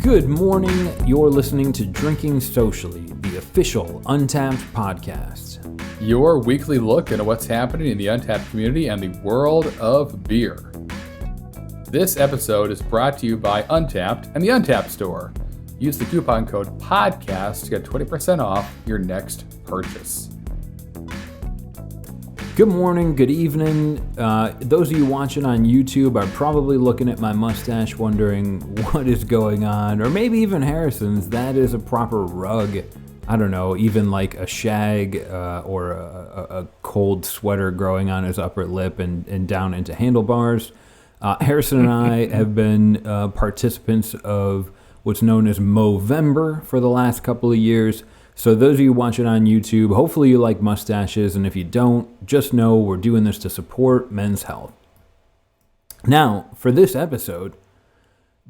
Good morning. You're listening to Drinking Socially, the official Untappd podcast. Your weekly look into what's happening in the Untappd community and the world of beer. This episode is brought to you by Untappd and the Untappd store. Use the coupon code PODCAST to get 20% off your next purchase. Good morning, good evening. Those of you watching on YouTube are probably looking at my mustache wondering what is going on, or maybe even Harrison's. That is a proper rug. I don't know, even like a shag or a cold sweater growing on his upper lip and down into handlebars. Harrison and I have been participants of what's known as Movember for the last couple of years. So those of you watching on YouTube, hopefully you like mustaches, and if you don't, just know we're doing this to support men's health. Now, for this episode,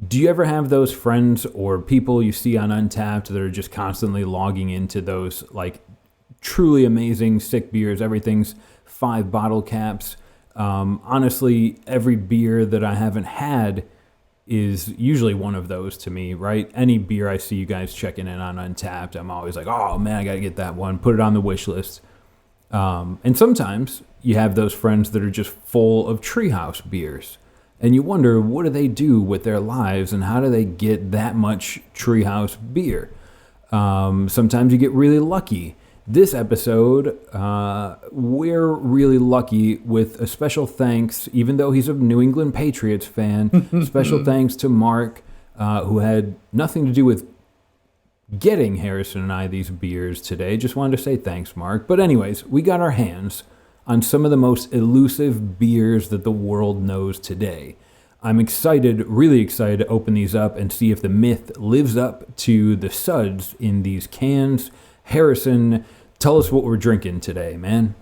do you ever have those friends or people you see on Untappd that are just constantly logging into those like truly amazing sick beers? Everything's 5 bottle caps. Honestly, every beer that I haven't had is usually one of those to me, right? Any beer I see you guys checking in on Untappd, I'm always like, oh man, I gotta get that one, put it on the wish list. And sometimes you have those friends that are just full of Treehouse beers, and you wonder, what do they do with their lives and how do they get that much Treehouse beer? Sometimes you get really lucky. This episode, we're really lucky with a special thanks, even though he's a New England Patriots fan, special thanks to Mark, who had nothing to do with getting Harrison and I these beers today. Just wanted to say thanks, Mark. But anyways, we got our hands on some of the most elusive beers that the world knows today. I'm excited, really excited to open these up and see if the myth lives up to the suds in these cans. Harrison, tell us what we're drinking today, man.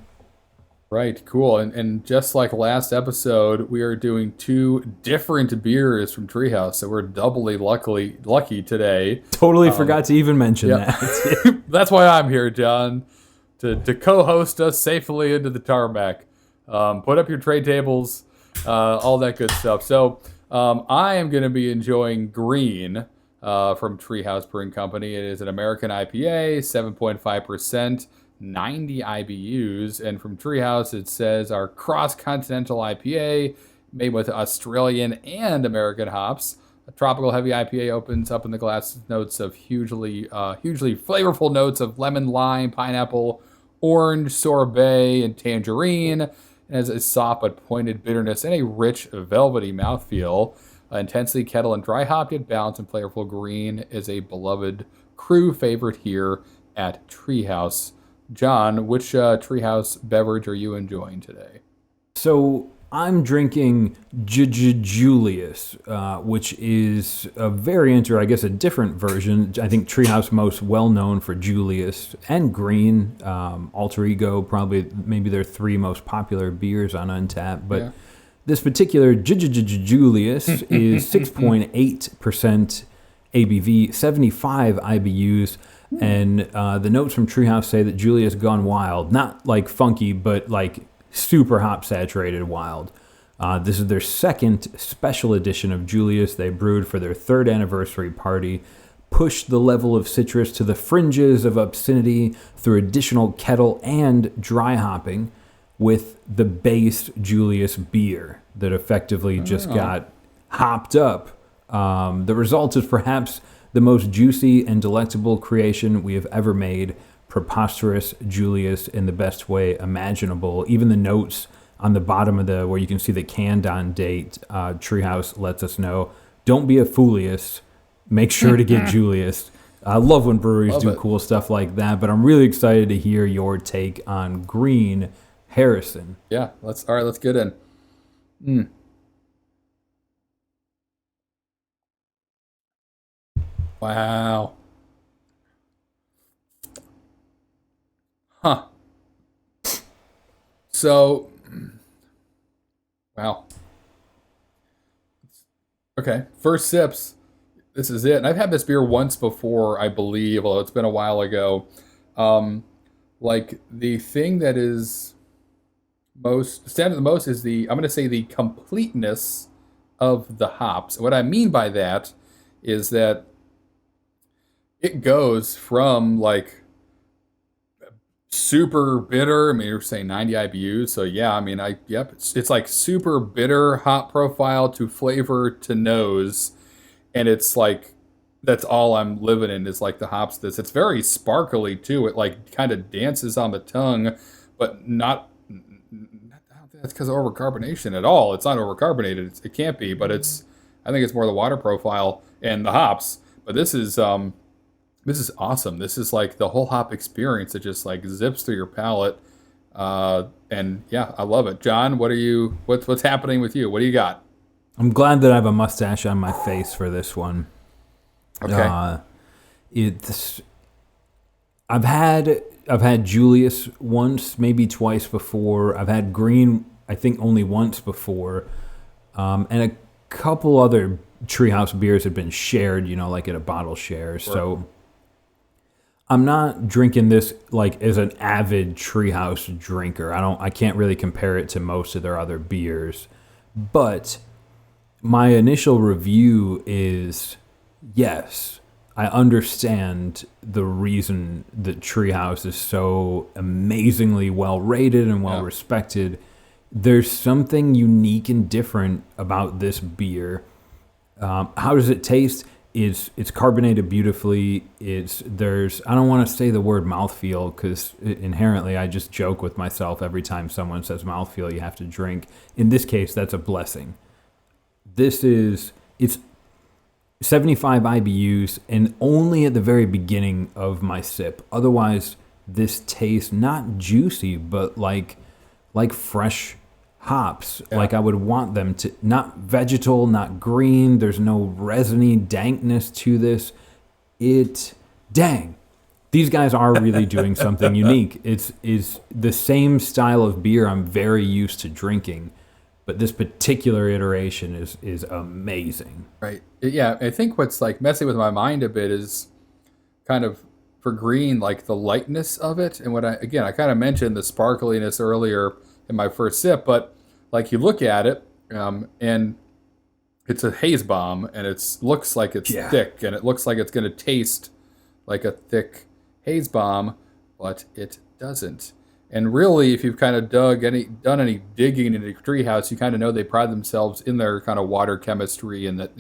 Right, cool. And just like last episode, we are doing 2 different beers from Treehouse, so we're doubly lucky today. Totally forgot to even mention that. That's why I'm here, John, to co-host us safely into the tarmac. Put up your tray tables, all that good stuff. So I am going to be enjoying Green from Treehouse Brewing Company. It is an American IPA, 7.5%, 90 IBUs. And from Treehouse, it says our cross-continental IPA made with Australian and American hops. A tropical heavy IPA opens up in the glass notes of hugely flavorful notes of lemon, lime, pineapple, orange, sorbet, and tangerine. It has a soft but pointed bitterness and a rich, velvety mouthfeel. Intensely kettle and dry hopped, yet balanced and flavorful. Green is a beloved crew favorite here at Treehouse. John, which Treehouse beverage are you enjoying today? So I'm drinking JJJULIUSS, which is a variant, or I guess a different version. I think Treehouse most well known for Julius and Green, Alter Ego, probably maybe their 3 most popular beers on Untappd, but. Yeah. This particular Julius is 6.8% ABV, 75 IBUs, and the notes from Treehouse say that Julius gone wild. Not like funky, but like super hop saturated wild. This is their 2nd special edition of Julius. They brewed for their 3rd anniversary party, pushed the level of citrus to the fringes of obscenity through additional kettle and dry hopping, with the base Julius beer that effectively just got hopped up. The result is perhaps the most juicy and delectable creation we have ever made. Preposterous Julius in the best way imaginable. Even the notes on the bottom of where you can see the canned on date, Treehouse lets us know, don't be a foolius. Make sure to get Julius. I love when breweries do cool stuff like that, but I'm really excited to hear your take on Green, Harrison. Yeah, let's get in. Wow. Huh. So, wow. Okay, first sips. This is it. And I've had this beer once before, I believe, although it's been a while ago. Like the thing that is stand out the most is I'm going to say the completeness of the hops. What I mean by that is that it goes from like super bitter. I mean, you're saying 90 IBUs, so yeah. I mean, it's like super bitter hop profile to flavor to nose, and it's like that's all I'm living in is like the hops. It's very sparkly too. It like kind of dances on the tongue, but not. I don't think that's because of overcarbonation at all. It's not overcarbonated. It can't be, but it's. I think it's more the water profile and the hops. But this is awesome. This is like the whole hop experience. It just like zips through your palate, and yeah, I love it. John, what's happening with you? What do you got? I'm glad that I have a mustache on my face for this one. Okay. I've had Julius once, maybe twice before. I've had Green, I think only once before, and a couple other Treehouse beers have been shared, like at a bottle share. Sure. So I'm not drinking this like as an avid Treehouse drinker. I can't really compare it to most of their other beers, but my initial review is yes, I understand the reason that Treehouse is so amazingly well rated and well respected. There's something unique and different about this beer. How does it taste? It's carbonated beautifully. I don't want to say the word mouthfeel because inherently I just joke with myself every time someone says mouthfeel, you have to drink. In this case, that's a blessing. It's 75 IBUs and only at the very beginning of my sip. Otherwise, this tastes not juicy, but like fresh hops. Yeah. Like I would want them to, not vegetal, not green. There's no resiny dankness to this. Dang, these guys are really doing something unique. It's the same style of beer I'm very used to drinking, but this particular iteration is amazing. Right. Yeah, I think what's like messing with my mind a bit is kind of for Green, like the lightness of it. And I kind of mentioned the sparkliness earlier in my first sip, but like you look at it, and it's a Haze Bomb, and it looks like it's thick, and it looks like it's going to taste like a thick Haze Bomb, but it doesn't. And really, if you've kind of done any digging into Treehouse, you kind of know they pride themselves in their kind of water chemistry, and that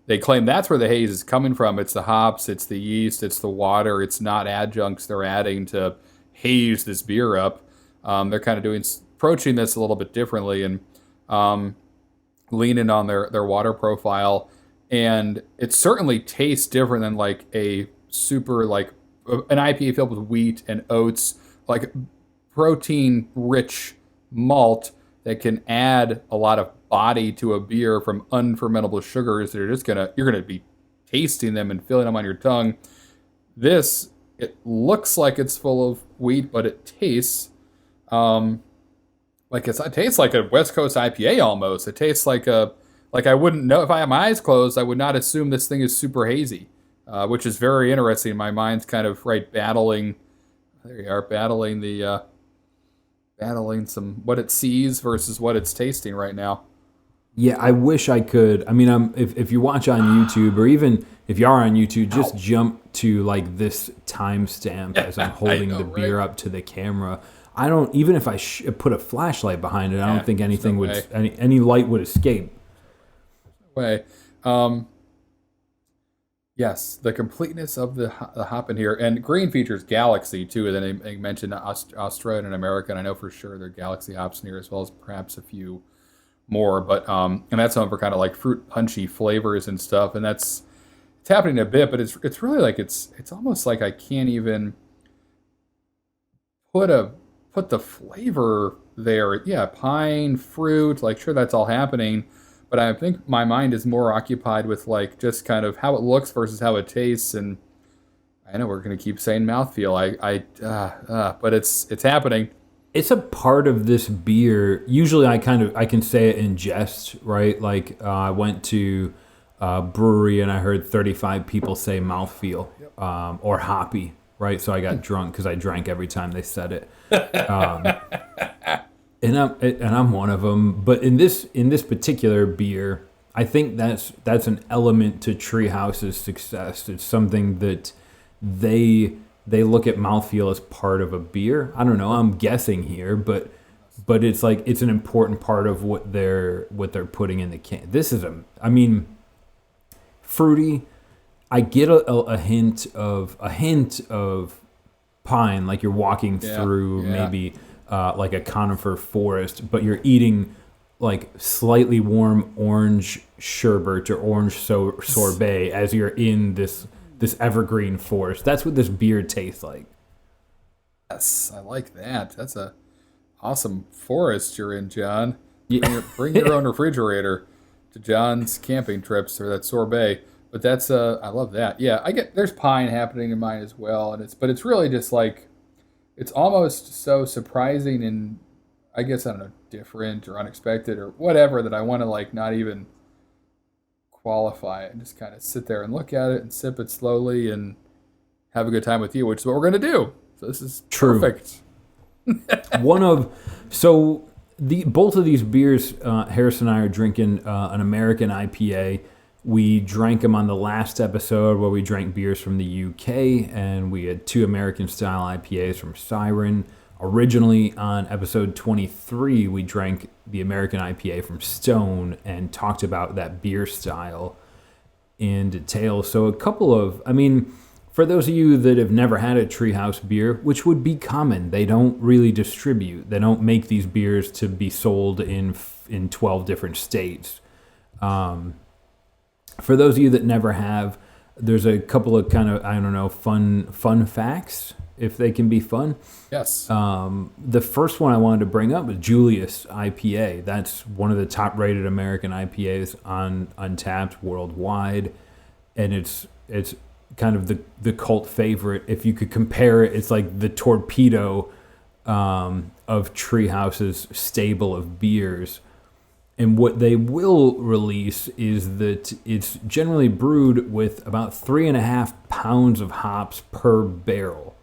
they claim that's where the haze is coming from. It's the hops, it's the yeast, it's the water. It's not adjuncts they're adding to haze this beer up. They're kind of approaching this a little bit differently and leaning on their water profile. And it certainly tastes different than like a super like an IPA filled with wheat and oats, like protein rich malt that can add a lot of body to a beer from unfermentable sugars that are you're gonna be tasting them and feeling them on your tongue. This, it looks like it's full of wheat, but it tastes it tastes like a West Coast IPA almost. It tastes like I wouldn't know if I had my eyes closed. I would not assume this thing is super hazy, which is very interesting. My mind's kind of battling. There you are, battling some what it sees versus what it's tasting right now. Yeah, I wish I could. I mean, if you watch on YouTube, or even if you are on YouTube, just jump to like this timestamp as I'm holding the beer up to the camera. I don't, even if I put a flashlight behind it, I don't think anything any light would escape. Way. Yes, the completeness of the hop in here. And Green features Galaxy, too. And then they mentioned Australian and American. I know for sure there are Galaxy hops in here, as well as perhaps a few more. But and that's one for kind of like fruit punchy flavors and stuff. And it's happening a bit, but it's really like it's almost like I can't even put the flavor there. Yeah, pine, fruit, like sure that's all happening. But I think my mind is more occupied with like just kind of how it looks versus how it tastes. And I know we're going to keep saying mouthfeel. But it's happening. It's a part of this beer. Usually I can say it in jest, right? Like I went to a brewery and I heard 35 people say mouthfeel, or hoppy, right? So I got drunk because I drank every time they said it. And I'm one of them. But in this particular beer, I think that's an element to Treehouse's success. It's something that they look at mouthfeel as part of a beer. I don't know. I'm guessing here, but it's like it's an important part of what they're putting in the can. This is I mean, fruity. I get a hint of pine, like you're walking through maybe like a conifer forest, but you're eating like slightly warm orange sherbet or orange sorbet as you're in this evergreen forest. That's what this beer tastes like. Yes, I like that. That's a awesome forest you're in, John. Yeah. Bring your own refrigerator to John's camping trips or that sorbet. But that's I love that. Yeah, there's pine happening in mine as well, and it's really just like it's almost so surprising and I guess I don't know, different or unexpected or whatever that I want to like not even qualify it and just kind of sit there and look at it and sip it slowly and have a good time with you, which is what we're gonna do. So this is perfect. Both of these beers, Harris and I are drinking an American IPA. We drank them on the last episode where we drank beers from the UK, and we had 2 American-style IPAs from Siren. Originally, on episode 23, we drank the American IPA from Stone and talked about that beer style in detail. So for those of you that have never had a Treehouse beer, which would be common, they don't really distribute. They don't make these beers to be sold in 12 different states. For those of you that never have, there's a couple of kind of, I don't know, fun facts, if they can be fun. Yes. The first one I wanted to bring up is Julius IPA. That's one of the top-rated American IPAs on Untappd worldwide, and it's kind of the cult favorite. If you could compare it, it's like the torpedo of Treehouse's stable of beers. And what they will release is that it's generally brewed with about 3.5 pounds of hops per barrel.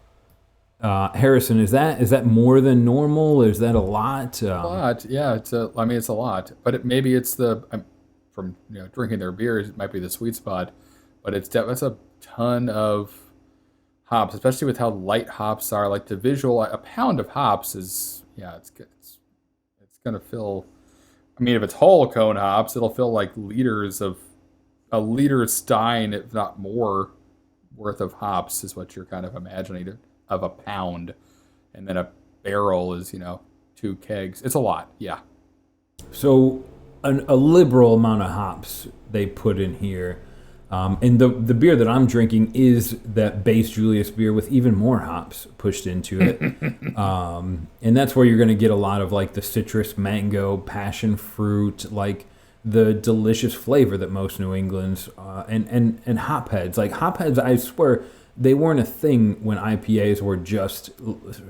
Harrison, is that more than normal? Is that a lot? A lot, yeah. It's a lot. But from drinking their beers, it might be the sweet spot. But that's a ton of hops, especially with how light hops are. Like the visual, a pound of hops is it's gonna fill. I mean, if it's whole cone hops, it'll fill like liters of a liter stein, if not more, worth of hops is what you're kind of imagining of a pound. And then a barrel is, 2 kegs. It's a lot, yeah. So a liberal amount of hops they put in here. And the beer that I'm drinking is that base Julius beer with even more hops pushed into it. And that's where you're going to get a lot of like the citrus, mango, passion fruit, like the delicious flavor that most New England's and hopheads. Like hopheads, I swear, they weren't a thing when IPAs were just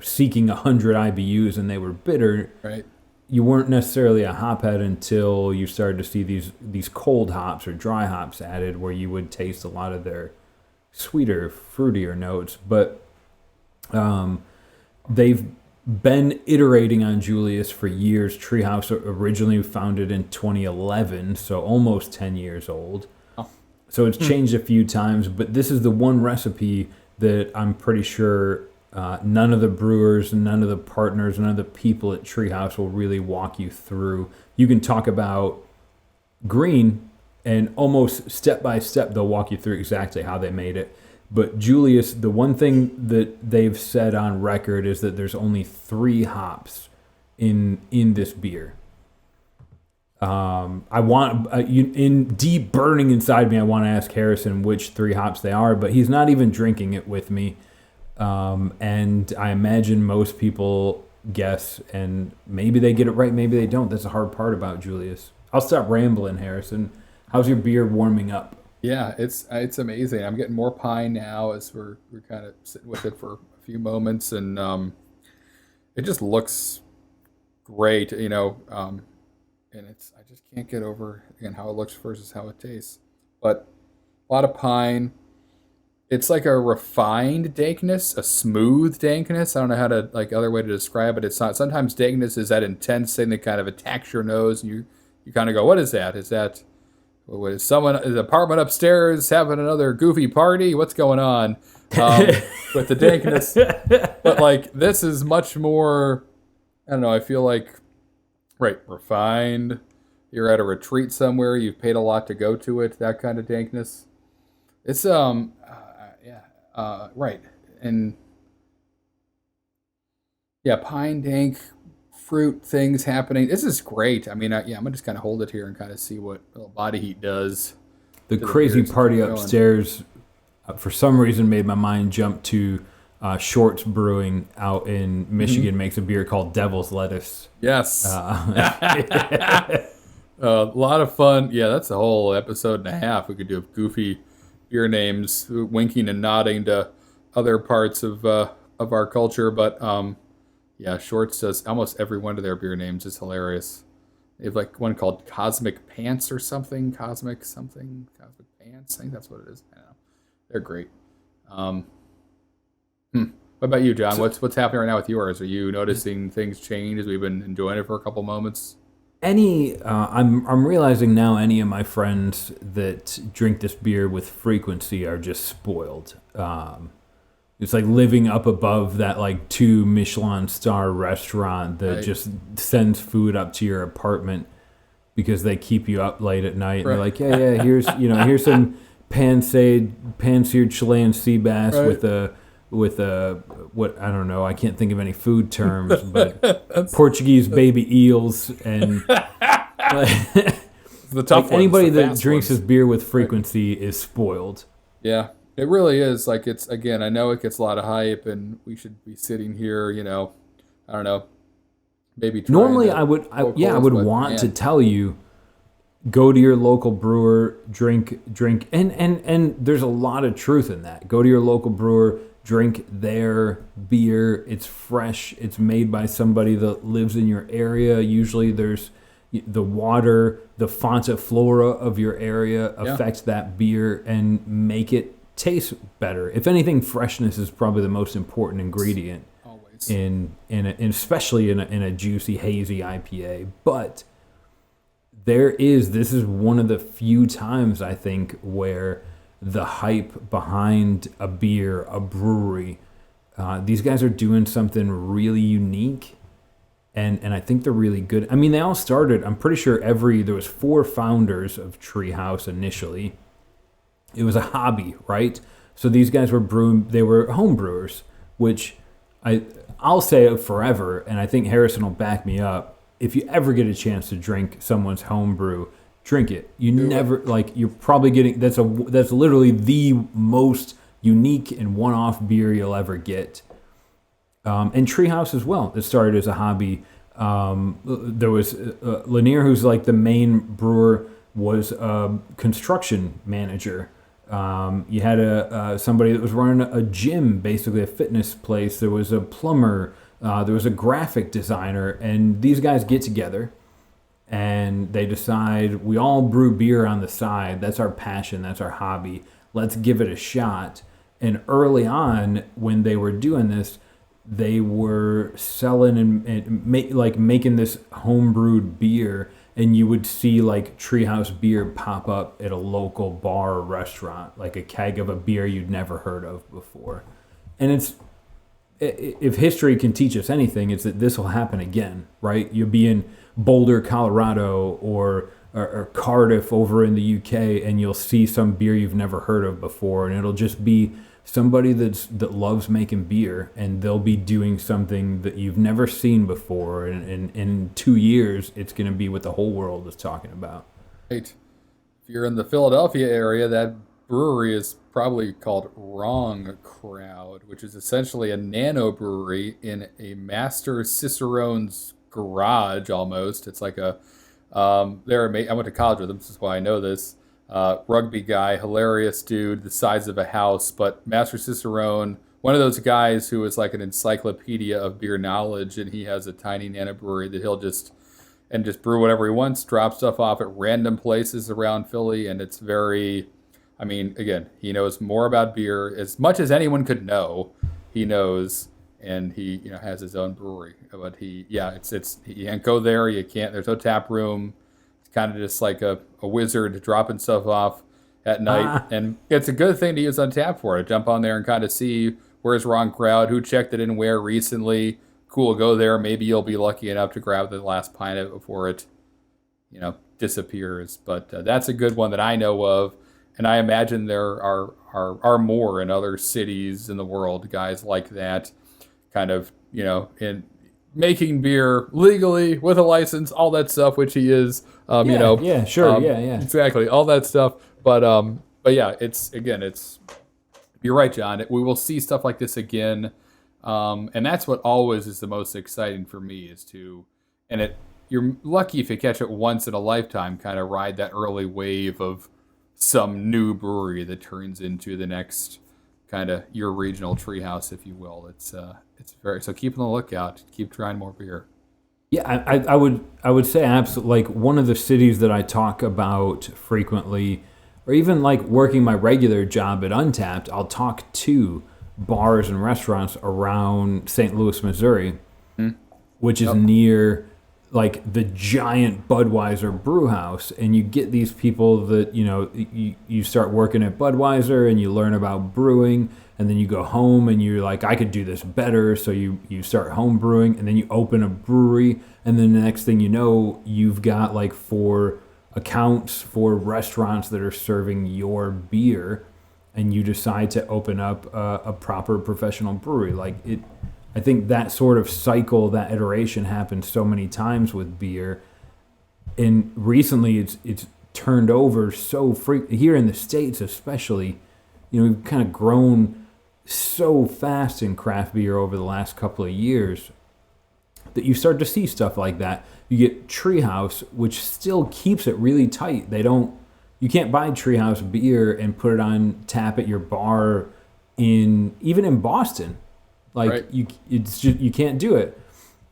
seeking 100 IBUs and they were bitter. Right. You weren't necessarily a hophead until you started to see these cold hops or dry hops added, where you would taste a lot of their sweeter, fruitier notes. But they've been iterating on Julius for years. Treehouse originally founded in 2011, so almost 10 years old. Oh. So it's changed a few times, but this is the one recipe that I'm pretty sure none of the brewers, none of the partners, none of the people at Treehouse will really walk you through. You can talk about green, and almost step by step they'll walk you through exactly how they made it. But Julius, the one thing that they've said on record is that there's only 3 hops in this beer. In deep burning inside me, I want to ask Harrison which 3 hops they are, but he's not even drinking it with me. And I imagine most people guess, and maybe they get it right, maybe they don't. That's the hard part about Julius. I'll stop rambling, Harrison. How's your beer warming up? Yeah, it's amazing. I'm getting more pine now as we're kind of sitting with it for a few moments, and it just looks great, and I just can't get over again how it looks versus how it tastes. But a lot of pine. It's like a refined dankness, a smooth dankness. I don't know how to other way to describe it. It's not. Sometimes dankness is that intense thing that kind of attacks your nose, and you kind of go, "What is that? Is that Is the apartment upstairs having another goofy party? What's going on with the dankness? But like this is much more. I don't know. I feel like refined. You're at a retreat somewhere. You've paid a lot to go to it. That kind of dankness. It's right, and yeah, pine dank fruit things happening. This is great. I mean, I'm gonna just kind of hold it here and kind of see what little body heat does. The crazy party upstairs, for some reason, made my mind jump to Shorts Brewing out in Michigan. Makes a beer called Devil's Lettuce. Yes, a lot of fun. Yeah, that's a whole episode and a half we could do of goofy beer names, winking and nodding to other parts of our culture. But yeah, Shorts does almost every one of their beer names is hilarious. They have like one called Cosmic Pants or something. Cosmic Pants. I think that's what it is. I don't know. They're great. What about you, John? What's happening right now with yours? Are you noticing things change as we've been enjoying it for a couple moments? I'm realizing now any of my friends that drink this beer with frequency are just spoiled. It's like living up above that like 2 Michelin star restaurant that just sends food up to your apartment because they keep you up late at night. And they're like, yeah, here's some pan-seared Chilean sea bass with a what, I don't know, I can't think of any food terms, but Portuguese baby eels and the tough like anybody that drinks this beer with frequency is spoiled. Yeah, it really is. Like it's, again, I know it gets a lot of hype and we should be sitting here, I don't know, maybe normally I would want to tell you, go to your local brewer, drink, and there's a lot of truth in that. Go to your local brewer, drink their beer. It's fresh. It's made by somebody that lives in your area. Usually there's the water, the fonta flora of your area affects that beer and make it taste better. If anything, freshness is probably the most important ingredient. Always. Especially in a juicy, hazy IPA. But this is one of the few times I think where the hype behind a beer, a brewery, these guys are doing something really unique, and I think they're really good. I mean, they all started, I'm pretty sure there was 4 founders of Treehouse initially. It was a hobby, right? So these guys were they were home brewers, which I'll say forever, and I think Harrison will back me up. If you ever get a chance to drink someone's home brew, drink it. You're probably getting, that's literally the most unique and one-off beer you'll ever get. And Treehouse as well. It started as a hobby. There was Lanier, who's like the main brewer, was a construction manager. You had somebody that was running a gym, basically a fitness place. There was a plumber. There was a graphic designer, and these guys get together and they decide, we all brew beer on the side. That's our passion. That's our hobby. Let's give it a shot. And early on, when they were doing this, they were selling and making this home-brewed beer, and you would see like Treehouse beer pop up at a local bar or restaurant, like a keg of a beer you'd never heard of before. And if history can teach us anything, it's that this will happen again, right? You'll be in Boulder, Colorado, or Cardiff over in the UK, and you'll see some beer you've never heard of before, and it'll just be somebody that loves making beer, and they'll be doing something that you've never seen before, and in 2 years, it's going to be what the whole world is talking about. Right. If you're in the Philadelphia area, that brewery is probably called Wrong Crowd, which is essentially a nano brewery in a master cicerone's garage almost. It's like I went to college with him, this is why I know this. Rugby guy, hilarious dude, the size of a house, but Master Cicerone, one of those guys who is like an encyclopedia of beer knowledge, and he has a tiny nano brewery that he'll just brew whatever he wants, drop stuff off at random places around Philly, and it's very, I mean, again, he knows more about beer as much as anyone could know. He knows, and he has his own brewery. But you can't go there. You can't. There's no tap room. kind of just like a wizard dropping stuff off at night. And it's a good thing to use Untappd for it. Jump on there and kind of see where's wrong crowd, who checked it in where recently. Cool, go there. Maybe you'll be lucky enough to grab the last pint of it before it, disappears. But that's a good one that I know of. And I imagine there are more in other cities in the world, guys like that, kind of, in making beer legally with a license, all that stuff, which he is, Yeah, sure. Yeah. Exactly. All that stuff. But yeah, you're right, John. We will see stuff like this again. And that's what always is the most exciting for me you're lucky if you catch it once in a lifetime, kind of ride that early wave of some new brewery that turns into the next kind of your regional treehouse, if you will. It's very, so keep on the lookout, keep trying more beer. Yeah, I would say absolutely. Like one of the cities that I talk about frequently, or even like working my regular job at Untappd, I'll talk to bars and restaurants around St. Louis, Missouri, which is near like the giant Budweiser brew house. And you get these people that, you start working at Budweiser and you learn about brewing, and then you go home and you're like, I could do this better. So you start home brewing, and then you open a brewery. And then the next thing you know, you've got like 4 accounts for restaurants that are serving your beer, and you decide to open up a proper professional brewery. I think that sort of cycle, that iteration happens so many times with beer. And recently it's turned over so here in the States especially, we've kind of grown so fast in craft beer over the last couple of years that you start to see stuff like that. You get Treehouse, which still keeps it really tight. You can't buy Treehouse beer and put it on tap at your bar even in Boston. Right. You can't do it.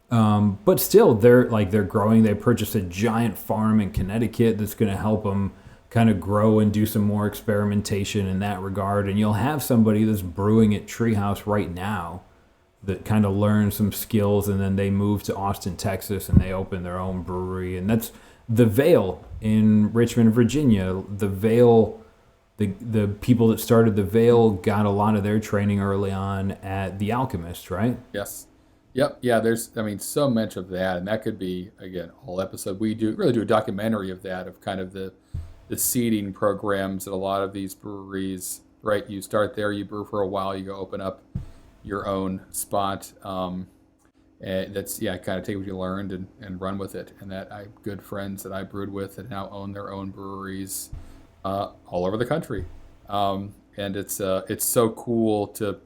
But still, they're growing. They purchased a giant farm in Connecticut that's going to help them kind of grow and do some more experimentation in that regard. And you'll have somebody that's brewing at Treehouse right now that kind of learns some skills, and then they move to Austin, Texas, and they open their own brewery. And that's the Veil in Richmond, Virginia. The Veil. The people that started the Veil got a lot of their training early on at The Alchemist, right? Yes. Yep. Yeah, there's, so much of that, and that could be, again, a whole episode. We really do a documentary of that, of kind of the seeding programs at a lot of these breweries, right? You start there, you brew for a while, you go open up your own spot, and that's, kind of take what you learned and run with it. And that I have good friends that I brewed with that now own their own breweries all over the country, and it's so cool to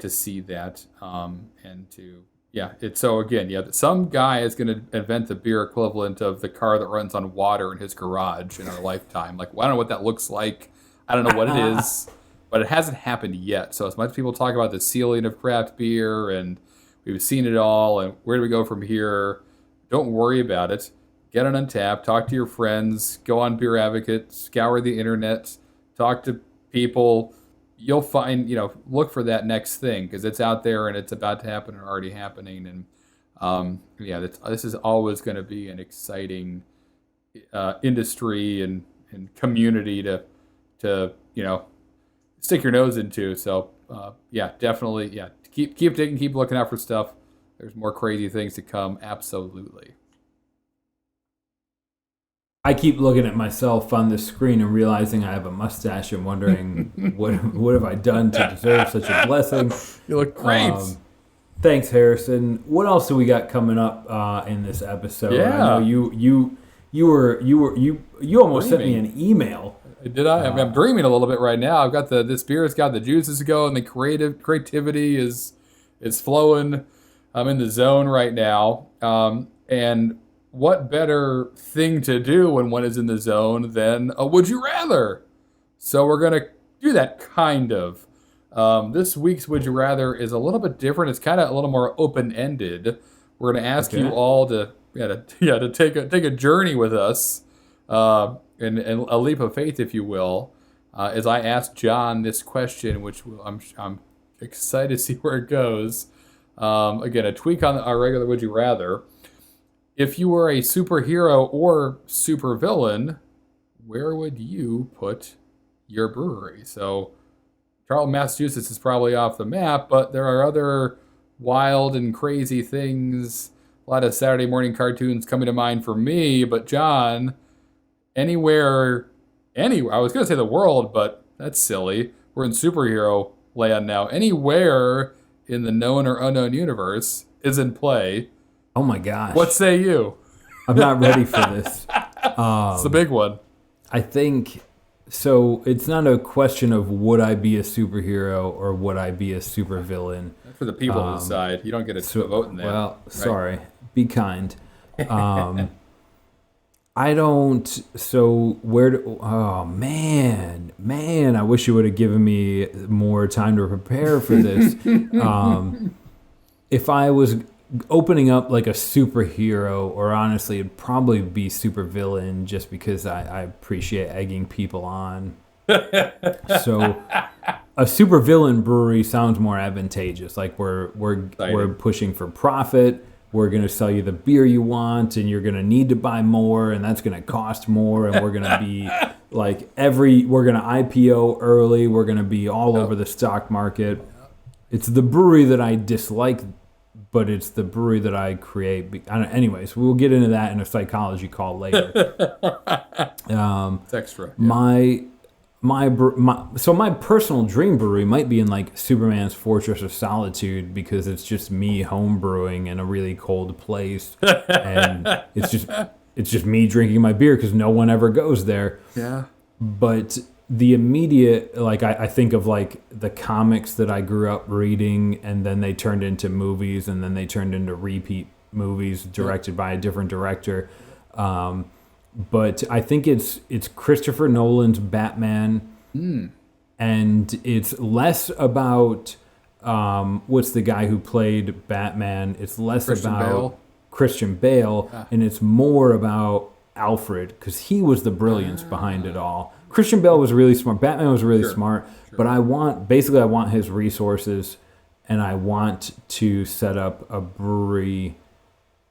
see that, and to it's so again some guy is going to invent the beer equivalent of the car that runs on water in his garage in our lifetime. Like, well, I don't know what that looks like, I don't know what it is, but it hasn't happened yet. So as much as people talk about the ceiling of craft beer and we've seen it all and where do we go from here, don't worry about it. Get on Untappd, talk to your friends, go on Beer Advocate, scour the internet, talk to people. You'll find, look for that next thing, because it's out there and it's about to happen and already happening. And this is always going to be an exciting industry and community to stick your nose into. So definitely, keep digging, keep looking out for stuff. There's more crazy things to come. Absolutely. I keep looking at myself on the screen and realizing I have a mustache and wondering what have I done to deserve such a blessing. You look great. Thanks, Harrison. What else do we got coming up in this episode? Yeah. I know you almost sent me an email. Did I? I'm dreaming a little bit right now. I've got this beer's got the juices going, the creativity is flowing. I'm in the zone right now, and what better thing to do when one is in the zone than a Would You Rather? So we're going to do that kind of. This week's Would You Rather is a little bit different. It's kind of a little more open-ended. We're going to ask you all to take a journey with us, and a leap of faith, if you will, as I ask John this question, which I'm excited to see where it goes. Again, a tweak on our regular Would You Rather. if you were a superhero or supervillain, where would you put your brewery? So Charlton, Massachusetts is probably off the map, but there are other wild and crazy things. A lot of Saturday morning cartoons coming to mind for me. But John, anywhere, I was going to say the world, but that's silly. We're in superhero land now. Anywhere in the known or unknown universe is in play. Oh my gosh. What say you? I'm not ready for this. It's the big one. I think so. It's not a question of would I be a superhero or would I be a supervillain. For the people to decide. You don't get a vote in there. Well, right? Sorry. Be kind. I don't. So oh man, I wish you would have given me more time to prepare for this. If I was opening up like a superhero, or honestly, it'd probably be supervillain, just because I appreciate egging people on. So a supervillain brewery sounds more advantageous. Like we're pushing for profit. We're going to sell you the beer you want, and you're going to need to buy more, and that's going to cost more, and we're going to be like we're going to IPO early. We're going to be all over the stock market. It's the brewery that I dislike, but it's the brewery that I create. Anyways, we'll get into that in a psychology call later. It's extra. Yeah. My personal dream brewery might be in like Superman's Fortress of Solitude, because it's just me home brewing in a really cold place, and it's just me drinking my beer because no one ever goes there. Yeah. But the immediate, like I think of like the comics that I grew up reading, and then they turned into movies, and then they turned into repeat movies directed by a different director. But I think it's Christopher Nolan's Batman, and it's less about what's the guy who played Batman. It's less about Christian Bale, and it's more about Alfred, because he was the brilliance behind it all. Christian Bale was really smart. Batman was really smart, but I want his resources, and I want to set up a brewery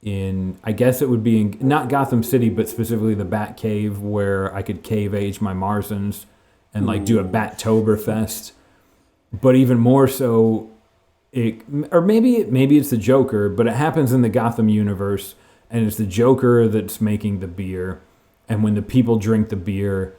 in, I guess it would be in, not Gotham City, but specifically the Bat Cave, where I could cave age my Marzens and like do a Bat-toberfest. But even more so, maybe it's the Joker, but it happens in the Gotham universe, and it's the Joker that's making the beer. And when the people drink the beer,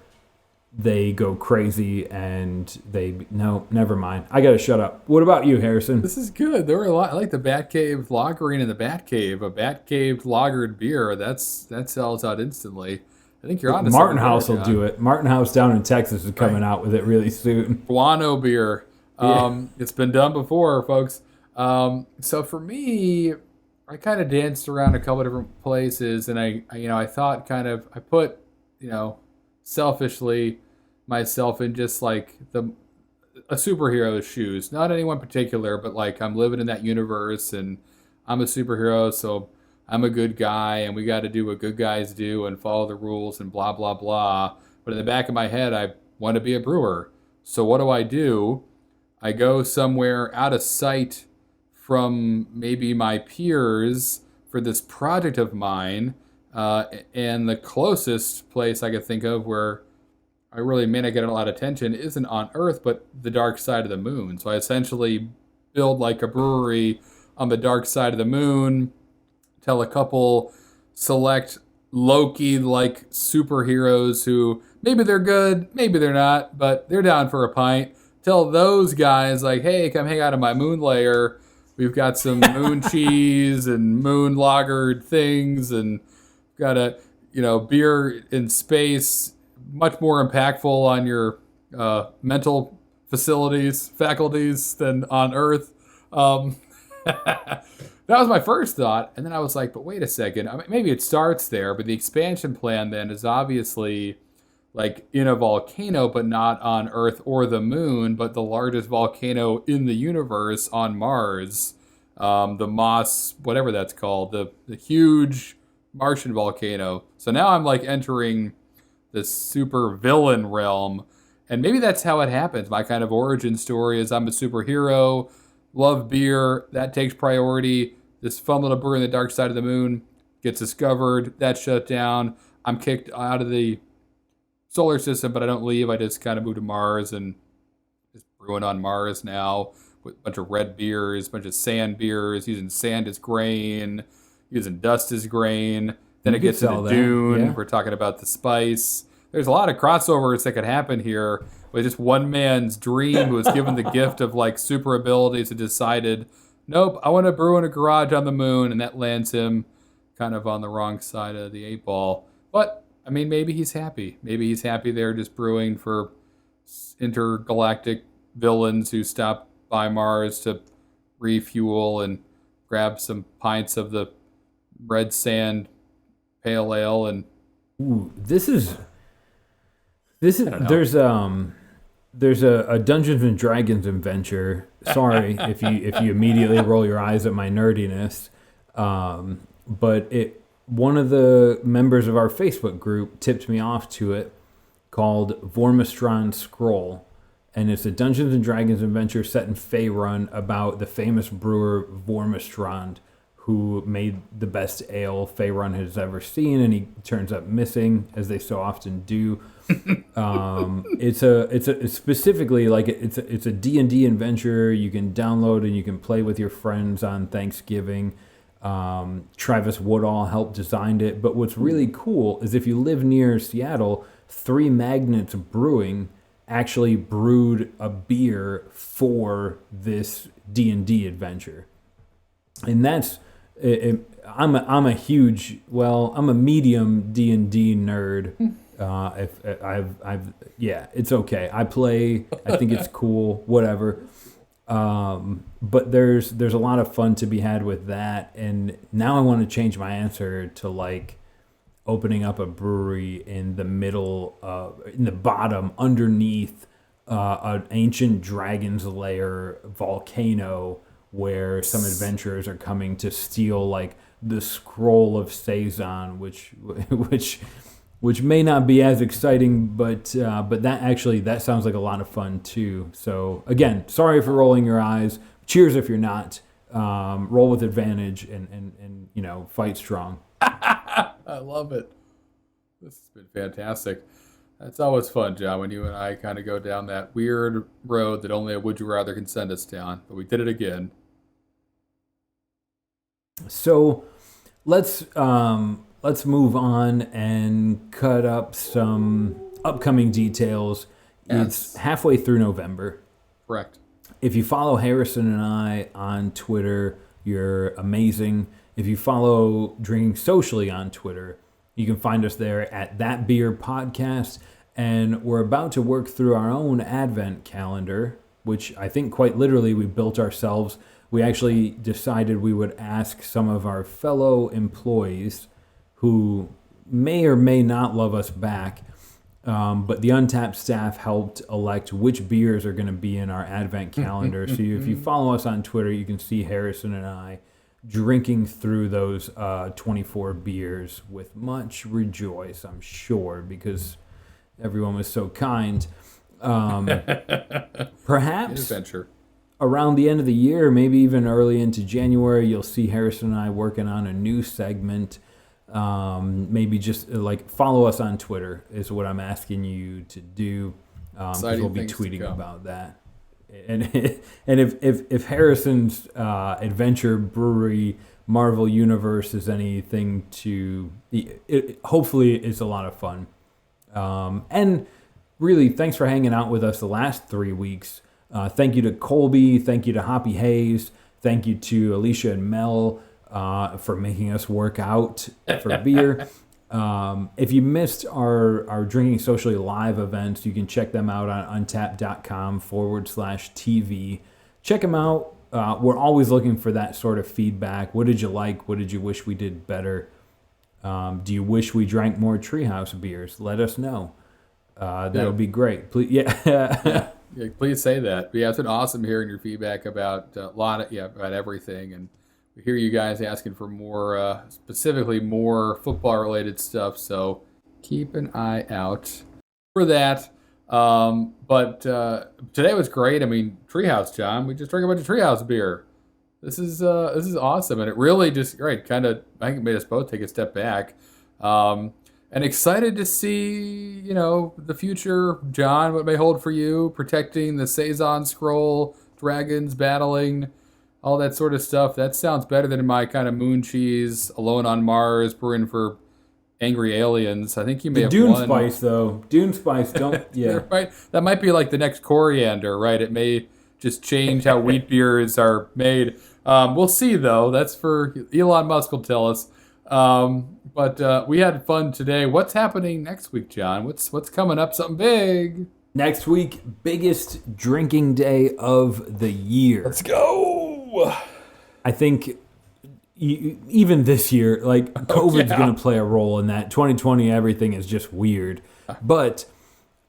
they go crazy, and no, never mind. I gotta shut up. What about you, Harrison? This is good. There were a lot. I like the Batcave lagering in the Batcave. A Batcave lagered beer that sells out instantly. I think you're on to Martin House will do it. Martin House down in Texas is coming out with it really soon. Guano Beer. It's been done before, folks. So for me, I kind of danced around a couple of different places, and I thought I put, selfishly myself in just like a superhero's shoes. Not anyone particular, but like I'm living in that universe, and I'm a superhero, so I'm a good guy, and we got to do what good guys do and follow the rules and blah, blah, blah. But in the back of my head, I want to be a brewer. So what do? I go somewhere out of sight from maybe my peers for this project of mine. And the closest place I could think of where I really may not get a lot of attention isn't on Earth, but the dark side of the moon. So I essentially build like a brewery on the dark side of the moon, tell a couple select Loki-like superheroes who maybe they're good, maybe they're not, but they're down for a pint. Tell those guys like, hey, come hang out in my moon lair. We've got some moon cheese and moon lagered things, and got a beer in space, much more impactful on your mental faculties than on Earth. That was my first thought, and then I was like, but wait a second, maybe it starts there, but the expansion plan then is obviously like in a volcano, but not on Earth or the moon, but the largest volcano in the universe on Mars, the Moss, whatever that's called, the huge Martian volcano. So now I'm like entering this super villain realm, and maybe that's how it happens. My kind of origin story is I'm a superhero, love beer, that takes priority. This fun little brewery in the dark side of the moon gets discovered. That's shut down. I'm kicked out of the solar system, but I don't leave. I just kind of move to Mars and just brewing on Mars now with a bunch of red beers, a bunch of sand beers, using sand as grain, using dust as grain. Then it gets into Dune. Yeah. We're talking about the spice. There's a lot of crossovers that could happen here with just one man's dream who was given the gift of like super abilities and decided, nope, I want to brew in a garage on the moon, and that lands him kind of on the wrong side of the 8-ball. But I mean, maybe he's happy. Maybe he's happy there just brewing for intergalactic villains who stop by Mars to refuel and grab some pints of the red sand pale ale. And this is there's a Dungeons and Dragons adventure. Sorry if you immediately roll your eyes at my nerdiness, but one of the members of our Facebook group tipped me off to it, called Vormistron Scroll, and it's a Dungeons and Dragons adventure set in Faerun about the famous brewer Vormistrand, who made the best ale Faerun has ever seen, and he turns up missing, as they so often do. It's specifically like it's a D&D adventure you can download and you can play with your friends on Thanksgiving. Travis Woodall helped design it, but what's really cool is if you live near Seattle, Three Magnets Brewing actually brewed a beer for this D&D adventure, and that's I'm a medium D&D nerd. It's okay. I play. I think it's cool. Whatever. But there's a lot of fun to be had with that, and now I want to change my answer to like opening up a brewery in the middle, in the bottom, underneath an ancient dragon's lair volcano, where some adventurers are coming to steal like the scroll of Saison, which may not be as exciting, but that sounds like a lot of fun too. So again, sorry for rolling your eyes. Cheers if you're not. Roll with advantage and fight strong. I love it. This has been fantastic. It's always fun, John, when you and I kind of go down that weird road that only a Would You Rather can send us down. But we did it again. So let's move on and cut up some upcoming details. Yes. It's halfway through November. Correct. If you follow Harrison and I on Twitter, you're amazing. If you follow Drinking Socially on Twitter, you can find us there at That Beer Podcast. And we're about to work through our own Advent calendar, which I think quite literally we built ourselves. We actually decided we would ask some of our fellow employees who may or may not love us back, but the Untappd staff helped elect which beers are going to be in our Advent calendar. So if you follow us on Twitter, you can see Harrison and I drinking through those 24 beers with much rejoice, I'm sure, because everyone was so kind. Perhaps adventure. Around the end of the year, maybe even early into January, you'll see Harrison and I working on a new segment. Maybe just like follow us on Twitter is what I'm asking you to do. Because we'll be tweeting about that. And if Harrison's adventure brewery Marvel universe is anything to, hopefully it's a lot of fun. And really, thanks for hanging out with us the last 3 weeks. Thank you to Colby. Thank you to Hoppy Hayes. Thank you to Alicia and Mel for making us work out for beer. If you missed our Drinking Socially live events, you can check them out on untappd.com/TV. Check them out. We're always looking for that sort of feedback. What did you like? What did you wish we did better? Do you wish we drank more Treehouse beers? Let us know. That would be great. Please, yeah, please say that. Yeah, it's been awesome hearing your feedback about about everything, and we hear you guys asking for more, specifically more football-related stuff. So keep an eye out for that. But today was great. I mean, Treehouse, John. We just drank a bunch of Treehouse beer. This is awesome, and it really just kind of I think made us both take a step back, and excited to see the future, John, what may hold for you, protecting the Saison scroll, dragons battling, all that sort of stuff. That sounds better than my kind of moon cheese, alone on Mars, brewing for angry aliens. I think you may have Dune won. Spice though. Dune Spice, don't Right, that might be like the next coriander, right? It may just change how wheat beers are made. We'll see, though. That's for Elon Musk will tell us. But we had fun today. What's happening next week, John? What's coming up? Something big. Next week, biggest drinking day of the year. Let's go. I think even this year, like COVID's going to play a role in that. 2020, everything is just weird. But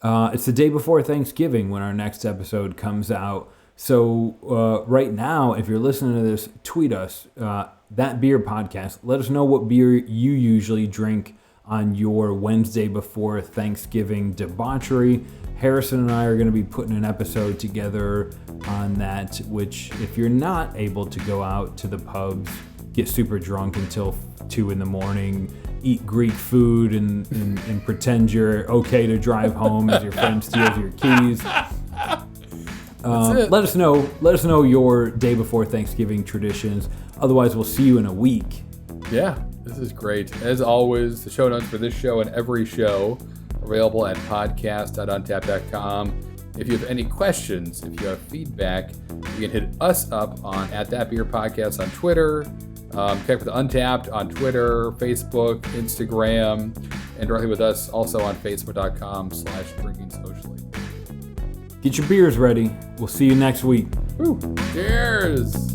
it's the day before Thanksgiving when our next episode comes out. So right now, if you're listening to this, tweet us, That Beer Podcast. Let us know what beer you usually drink on your Wednesday before Thanksgiving debauchery. Harrison and I are going to be putting an episode together on that, which if you're not able to go out to the pubs, get super drunk until 2 a.m, eat Greek food and pretend you're okay to drive home as your friend steals your keys. Let us know your day before Thanksgiving traditions. Otherwise, we'll see you in a week. Yeah, this is great. As always, the show notes for this show and every show are available at podcast.untappd.com. If you have any questions, if you have feedback, you can hit us up on @ThatBeerPodcast on Twitter. Connect with Untappd on Twitter, Facebook, Instagram, and directly with us also on Facebook.com/DrinkingSocially. Get your beers ready. We'll see you next week. Woo. Cheers.